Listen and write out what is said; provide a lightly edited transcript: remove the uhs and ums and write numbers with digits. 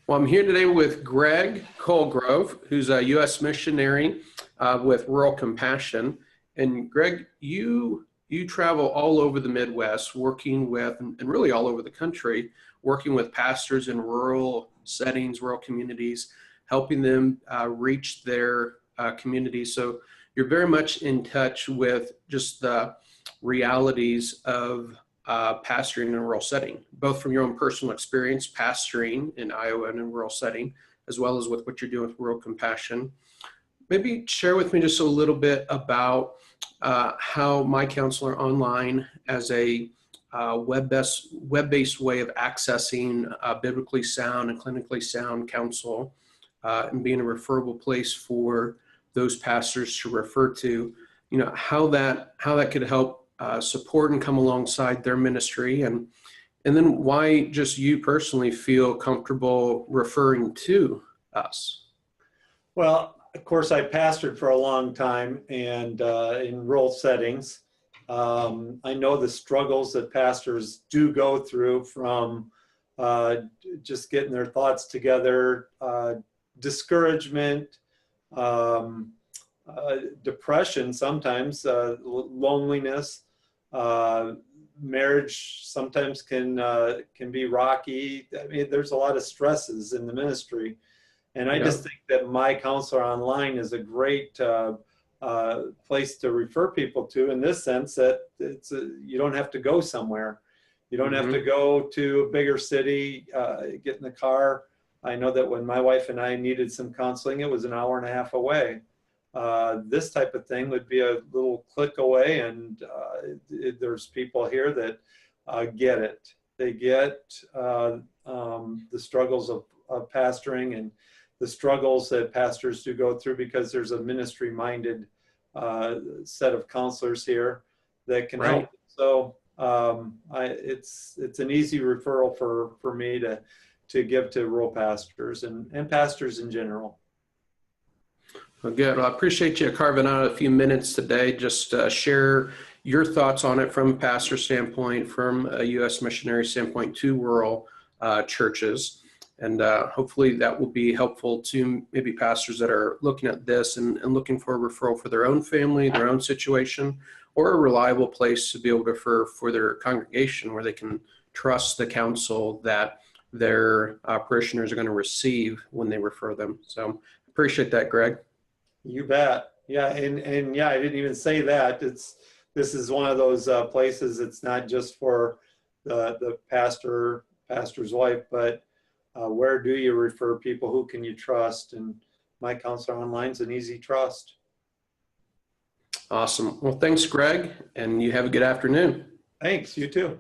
Well, I'm here today with Greg Colegrove, who's a U.S. missionary with Rural Compassion. And Greg, you travel all over the Midwest, working with, and really all over the country, working with pastors in rural settings, rural communities, helping them reach their communities. So you're very much in touch with just the realities of pastoring in a rural setting, both from your own personal experience pastoring in Iowa and in a rural setting, as well as with what you're doing with Rural Compassion. Maybe share with me just a little bit about how MyCounselor Online, as a web-based way of accessing biblically sound and clinically sound counsel, and being a referable place for those pastors to refer to, how that could help support and come alongside their ministry, and then why just you personally feel comfortable referring to us. Well, of course, I pastored for a long time and in rural settings. I know the struggles that pastors do go through, from just getting their thoughts together, discouragement, depression sometimes, loneliness. Marriage sometimes can be rocky. I mean, there's a lot of stresses in the ministry. And I just think that MyCounselor Online is a great place to refer people to, in this sense that you don't have to go somewhere. You don't have to go to a bigger city, get in the car. I know that when my wife and I needed some counseling, it was an hour and a half away. This type of thing would be a little click away, and there's people here that get it. They get the struggles of pastoring and the struggles that pastors do go through, because there's a ministry-minded set of counselors here that can help. So it's an easy referral for me to give to rural pastors and pastors in general. Well, good. Well, I appreciate you carving out a few minutes today just to share your thoughts on it from a pastor standpoint, from a U.S. missionary standpoint to rural churches. And hopefully that will be helpful to maybe pastors that are looking at this and looking for a referral for their own family, their own situation, or a reliable place to be able to refer for their congregation where they can trust the counsel that their parishioners are going to receive when they refer them. So appreciate that, Greg. You bet. Yeah, and yeah, I didn't even say that. This is one of those places. It's not just for the pastor's wife, but where do you refer people? Who can you trust? And MyCounselor Online is an easy trust. Awesome. Well, thanks, Greg, and you have a good afternoon. Thanks. You too.